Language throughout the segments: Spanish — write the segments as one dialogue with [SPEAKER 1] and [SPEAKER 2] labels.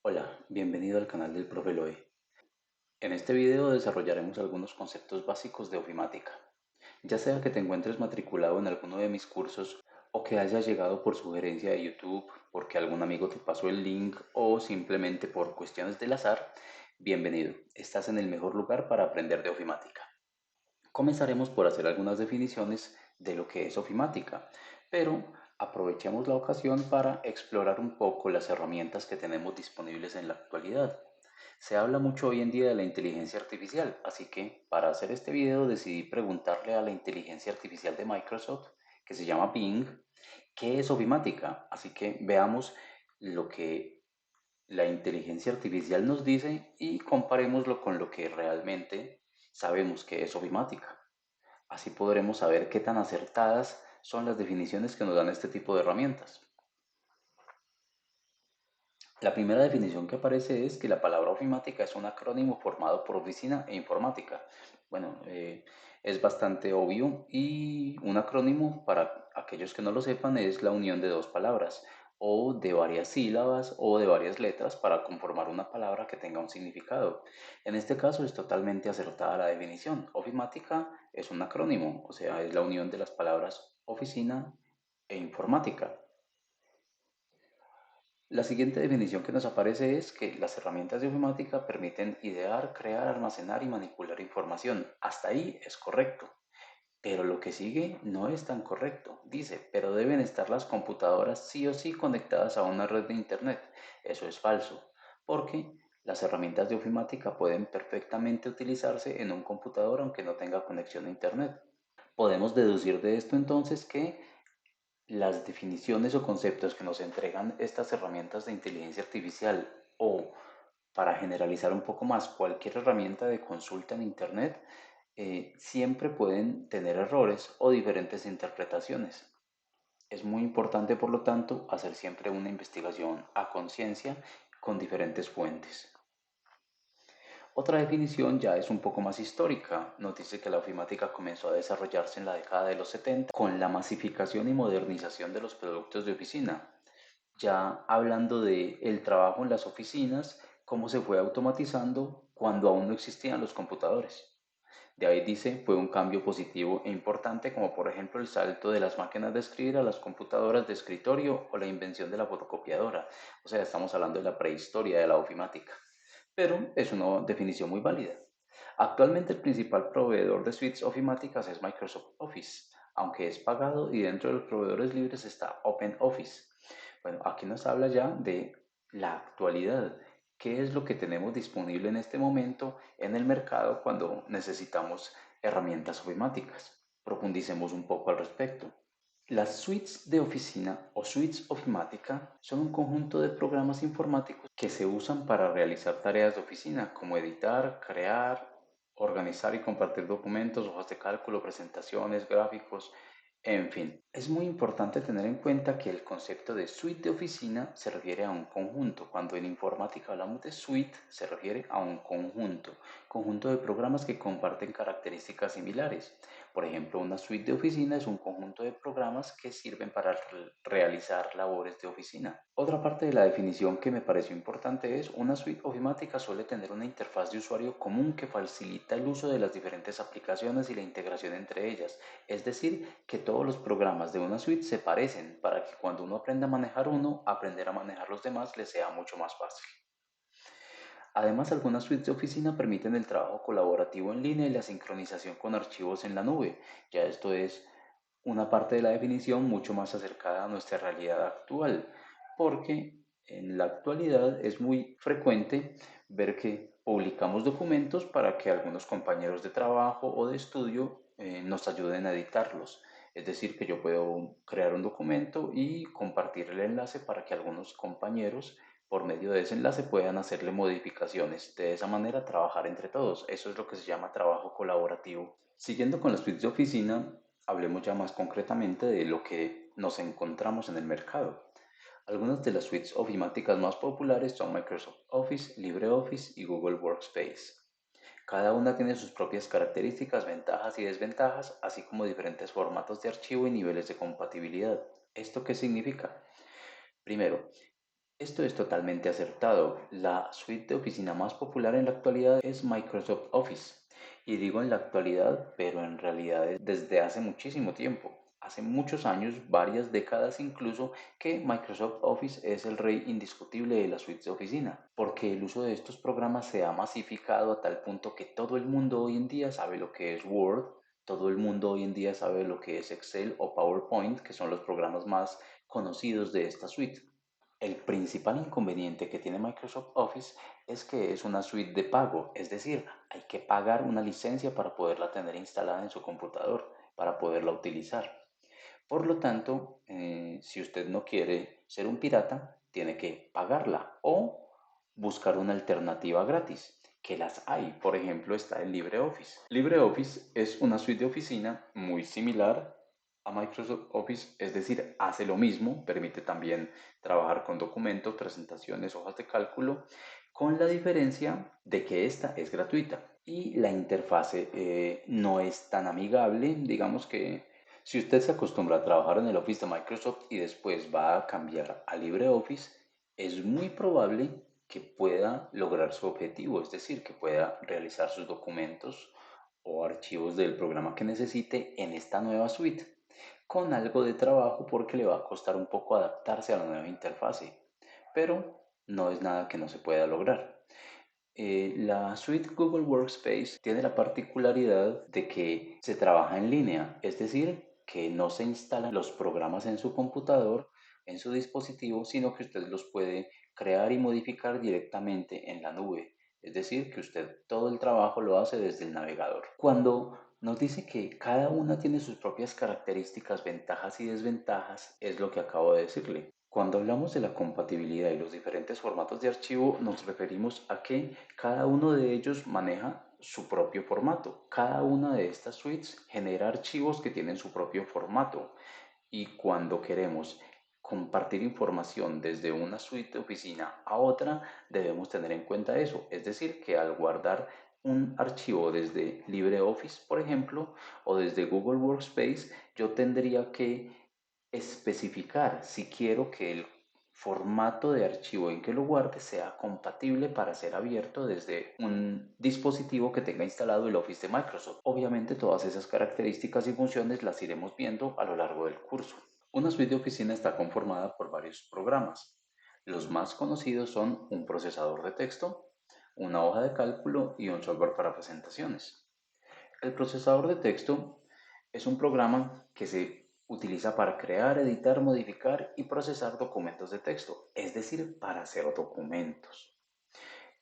[SPEAKER 1] Hola, bienvenido al canal del Profe Eloy. En este video desarrollaremos algunos conceptos básicos de ofimática. Ya sea que te encuentres matriculado en alguno de mis cursos o que hayas llegado por sugerencia de YouTube, porque algún amigo te pasó el link o simplemente por cuestiones del azar, bienvenido. Estás en el mejor lugar para aprender de ofimática. Comenzaremos por hacer algunas definiciones de lo que es ofimática, pero aprovechemos la ocasión para explorar un poco las herramientas que tenemos disponibles en la actualidad. Se habla mucho hoy en día de la inteligencia artificial, así que para hacer este video decidí preguntarle a la inteligencia artificial de Microsoft, que se llama Bing, qué es ofimática. Así que veamos lo que la inteligencia artificial nos dice y comparémoslo con lo que realmente sabemos que es ofimática. Así podremos saber qué tan acertadas son las definiciones que nos dan este tipo de herramientas. La primera definición que aparece es que la palabra ofimática es un acrónimo formado por oficina e informática. Bueno, es bastante obvio y un acrónimo, para aquellos que no lo sepan, es la unión de dos palabras o de varias sílabas o de varias letras para conformar una palabra que tenga un significado. En este caso es totalmente acertada la definición. Ofimática es un acrónimo, o sea, es la unión de las palabras oficina e informática. La siguiente definición que nos aparece es que las herramientas de ofimática permiten idear, crear, almacenar y manipular información. Hasta ahí es correcto. Pero lo que sigue no es tan correcto. Dice, pero deben estar las computadoras sí o sí conectadas a una red de Internet. Eso es falso, porque las herramientas de ofimática pueden perfectamente utilizarse en un computador aunque no tenga conexión a Internet. Podemos deducir de esto entonces que las definiciones o conceptos que nos entregan estas herramientas de inteligencia artificial o, para generalizar un poco más, cualquier herramienta de consulta en Internet, siempre pueden tener errores o diferentes interpretaciones. Es muy importante, por lo tanto, hacer siempre una investigación a conciencia con diferentes fuentes. Otra definición ya es un poco más histórica. Nos dice que la ofimática comenzó a desarrollarse en la década de los 70 con la masificación y modernización de los productos de oficina. Ya hablando de el trabajo en las oficinas, cómo se fue automatizando cuando aún no existían los computadores. De ahí dice, fue un cambio positivo e importante, como por ejemplo el salto de las máquinas de escribir a las computadoras de escritorio o la invención de la fotocopiadora. O sea, estamos hablando de la prehistoria de la ofimática. Pero es una definición muy válida. Actualmente el principal proveedor de suites ofimáticas es Microsoft Office, aunque es pagado y dentro de los proveedores libres está OpenOffice. Bueno, aquí nos habla ya de la actualidad. ¿Qué es lo que tenemos disponible en este momento en el mercado cuando necesitamos herramientas ofimáticas? Profundicemos un poco al respecto. Las suites de oficina o suites ofimática son un conjunto de programas informáticos que se usan para realizar tareas de oficina como editar, crear, organizar y compartir documentos, hojas de cálculo, presentaciones, gráficos, en fin. Es muy importante tener en cuenta que el concepto de suite de oficina se refiere a un conjunto. Cuando en informática hablamos de suite, se refiere a un conjunto de programas que comparten características similares. Por ejemplo, una suite de oficina es un conjunto de programas que sirven para realizar labores de oficina. Otra parte de la definición que me pareció importante es una suite ofimática suele tener una interfaz de usuario común que facilita el uso de las diferentes aplicaciones y la integración entre ellas. Es decir, que todos los programas de una suite se parecen para que cuando uno aprenda a manejar uno, aprender a manejar los demás le sea mucho más fácil. Además, algunas suites de oficina permiten el trabajo colaborativo en línea y la sincronización con archivos en la nube. Ya esto es una parte de la definición mucho más acercada a nuestra realidad actual, porque en la actualidad es muy frecuente ver que publicamos documentos para que algunos compañeros de trabajo o de estudio nos ayuden a editarlos. Es decir, que yo puedo crear un documento y compartir el enlace para que algunos compañeros por medio de ese enlace puedan hacerle modificaciones. De esa manera trabajar entre todos. Eso es lo que se llama trabajo colaborativo. Siguiendo con las suites de oficina, hablemos ya más concretamente de lo que nos encontramos en el mercado. Algunas de las suites ofimáticas más populares son Microsoft Office, LibreOffice y Google Workspace. Cada una tiene sus propias características, ventajas y desventajas, así como diferentes formatos de archivo y niveles de compatibilidad. ¿Esto qué significa? Primero, Esto es totalmente acertado. La suite de oficina más popular en la actualidad es Microsoft Office. Y digo en la actualidad, pero en realidad es desde hace muchísimo tiempo. Hace muchos años, varias décadas incluso, que Microsoft Office es el rey indiscutible de las suites de oficina, porque el uso de estos programas se ha masificado a tal punto que todo el mundo hoy en día sabe lo que es Word, todo el mundo hoy en día sabe lo que es Excel o PowerPoint, que son los programas más conocidos de esta suite. El principal inconveniente que tiene Microsoft Office es que es una suite de pago, es decir, hay que pagar una licencia para poderla tener instalada en su computador, para poderla utilizar. Por lo tanto, si usted no quiere ser un pirata, tiene que pagarla o buscar una alternativa gratis, que las hay. Por ejemplo, está el LibreOffice. LibreOffice es una suite de oficina muy similar a Microsoft Office, es decir, hace lo mismo, permite también trabajar con documentos, presentaciones, hojas de cálculo, con la diferencia de que esta es gratuita y la interfase no es tan amigable. Digamos que si usted se acostumbra a trabajar en el Office de Microsoft y después va a cambiar a LibreOffice, es muy probable que pueda lograr su objetivo, es decir, que pueda realizar sus documentos o archivos del programa que necesite en esta nueva suite, con algo de trabajo porque le va a costar un poco adaptarse a la nueva interfase, pero no es nada que no se pueda lograr. La suite Google Workspace tiene la particularidad de que se trabaja en línea, es decir, que no se instalan los programas en su computador, en su dispositivo, sino que usted los puede crear y modificar directamente en la nube. Es decir, que usted todo el trabajo lo hace desde el navegador. Cuando nos dice que cada una tiene sus propias características, ventajas y desventajas, es lo que acabo de decirle. Cuando hablamos de la compatibilidad y los diferentes formatos de archivo, nos referimos a que cada uno de ellos maneja su propio formato. Cada una de estas suites genera archivos que tienen su propio formato. Y cuando queremos compartir información desde una suite de oficina a otra, debemos tener en cuenta eso. Es decir, que al guardar un archivo desde LibreOffice, por ejemplo, o desde Google Workspace, yo tendría que especificar si quiero que el formato de archivo en que lo guarde sea compatible para ser abierto desde un dispositivo que tenga instalado el Office de Microsoft. Obviamente todas esas características y funciones las iremos viendo a lo largo del curso. Una suite de oficina está conformada por varios programas. Los más conocidos son un procesador de texto, una hoja de cálculo y un software para presentaciones. El procesador de texto es un programa que se utiliza para crear, editar, modificar y procesar documentos de texto, es decir, para hacer documentos.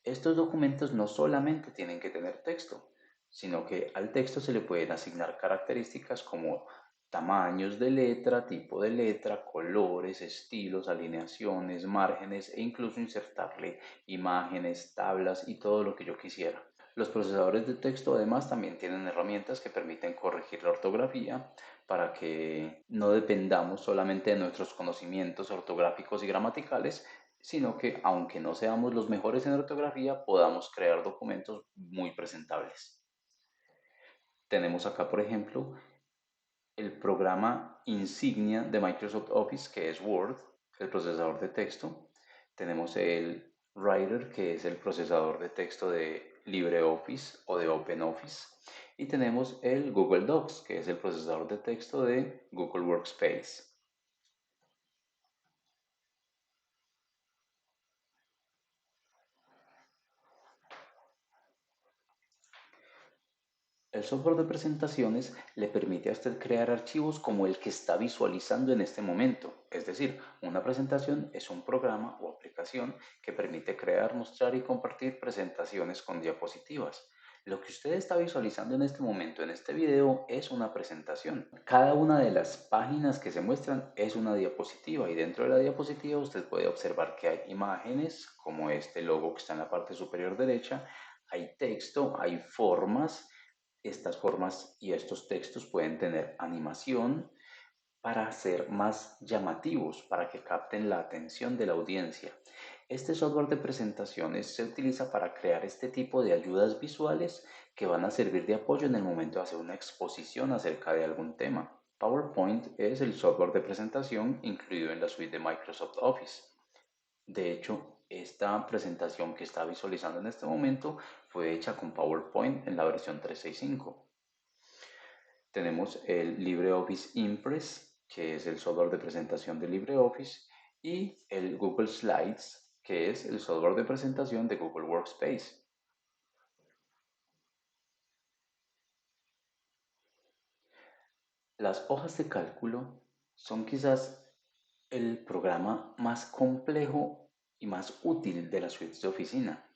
[SPEAKER 1] Estos documentos no solamente tienen que tener texto, sino que al texto se le pueden asignar características como tamaños de letra, tipo de letra, colores, estilos, alineaciones, márgenes e incluso insertarle imágenes, tablas y todo lo que yo quisiera. Los procesadores de texto además también tienen herramientas que permiten corregir la ortografía para que no dependamos solamente de nuestros conocimientos ortográficos y gramaticales, sino que aunque no seamos los mejores en ortografía, podamos crear documentos muy presentables. Tenemos acá, por ejemplo, el programa insignia de Microsoft Office, que es Word, el procesador de texto. Tenemos el Writer, que es el procesador de texto de LibreOffice o de OpenOffice. Y tenemos el Google Docs, que es el procesador de texto de Google Workspace. El software de presentaciones le permite a usted crear archivos como el que está visualizando en este momento. Es decir, una presentación es un programa o aplicación que permite crear, mostrar y compartir presentaciones con diapositivas. Lo que usted está visualizando en este momento, en este video, es una presentación. Cada una de las páginas que se muestran es una diapositiva y dentro de la diapositiva usted puede observar que hay imágenes, como este logo que está en la parte superior derecha, hay texto, hay formas. Estas formas y estos textos pueden tener animación para ser más llamativos, para que capten la atención de la audiencia. Este software de presentaciones se utiliza para crear este tipo de ayudas visuales que van a servir de apoyo en el momento de hacer una exposición acerca de algún tema. PowerPoint es el software de presentación incluido en la suite de Microsoft Office. De hecho, esta presentación que está visualizando en este momento fue hecha con PowerPoint en la versión 365. Tenemos el LibreOffice Impress, que es el software de presentación de LibreOffice, y el Google Slides, que es el software de presentación de Google Workspace. Las hojas de cálculo son quizás el programa más complejo y más útil de las suites de oficina.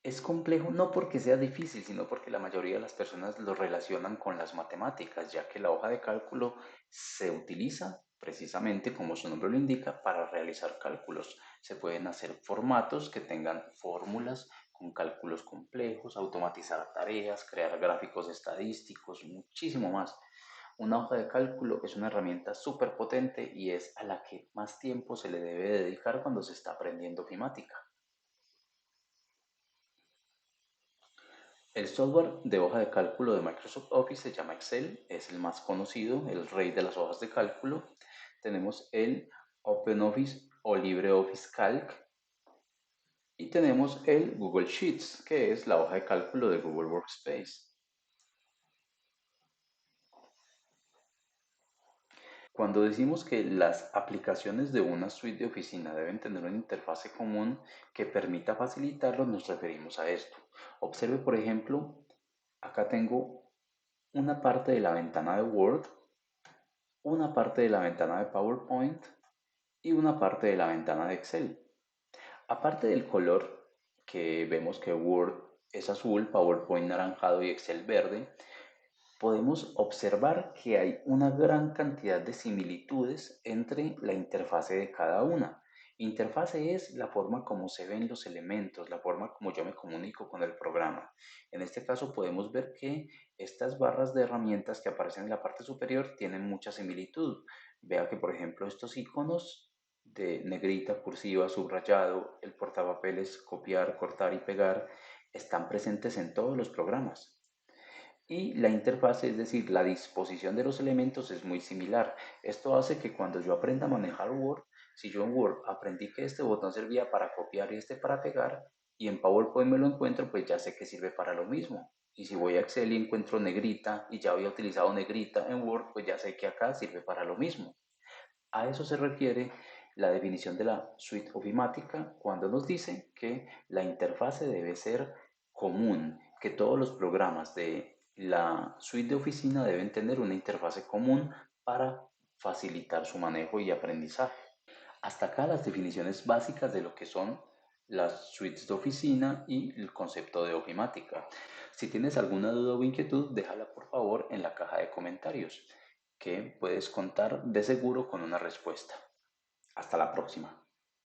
[SPEAKER 1] Es complejo no porque sea difícil, sino porque la mayoría de las personas lo relacionan con las matemáticas, ya que la hoja de cálculo se utiliza precisamente, como su nombre lo indica, para realizar cálculos. Se pueden hacer formatos que tengan fórmulas con cálculos complejos, automatizar tareas, crear gráficos estadísticos, muchísimo más. Una hoja de cálculo es una herramienta súper potente y es a la que más tiempo se le debe dedicar cuando se está aprendiendo ofimática. El software de hoja de cálculo de Microsoft Office se llama Excel, es el más conocido, el rey de las hojas de cálculo. Tenemos el OpenOffice o LibreOffice Calc y tenemos el Google Sheets, que es la hoja de cálculo de Google Workspace. Cuando decimos que las aplicaciones de una suite de oficina deben tener una interfase común que permita facilitarlo, nos referimos a esto. Observe, por ejemplo, acá tengo una parte de la ventana de Word, una parte de la ventana de PowerPoint y una parte de la ventana de Excel. Aparte del color, que vemos que Word es azul, PowerPoint naranjado y Excel verde, podemos observar que hay una gran cantidad de similitudes entre la interfase de cada una. Interfase es la forma como se ven los elementos, la forma como yo me comunico con el programa. En este caso podemos ver que estas barras de herramientas que aparecen en la parte superior tienen mucha similitud. Vea que, por ejemplo, estos iconos de negrita, cursiva, subrayado, el portapapeles, copiar, cortar y pegar, están presentes en todos los programas. Y la interfaz, es decir, la disposición de los elementos es muy similar. Esto hace que cuando yo aprenda a manejar Word, si yo en Word aprendí que este botón servía para copiar y este para pegar, y en PowerPoint me lo encuentro, pues ya sé que sirve para lo mismo. Y si voy a Excel y encuentro negrita y ya había utilizado negrita en Word, pues ya sé que acá sirve para lo mismo. A eso se refiere la definición de la suite ofimática cuando nos dice que la interfase debe ser común, que todos los programas de la suite de oficina deben tener una interfase común para facilitar su manejo y aprendizaje. Hasta acá las definiciones básicas de lo que son las suites de oficina y el concepto de ofimática. Si tienes alguna duda o inquietud, déjala por favor en la caja de comentarios, que puedes contar de seguro con una respuesta. Hasta la próxima.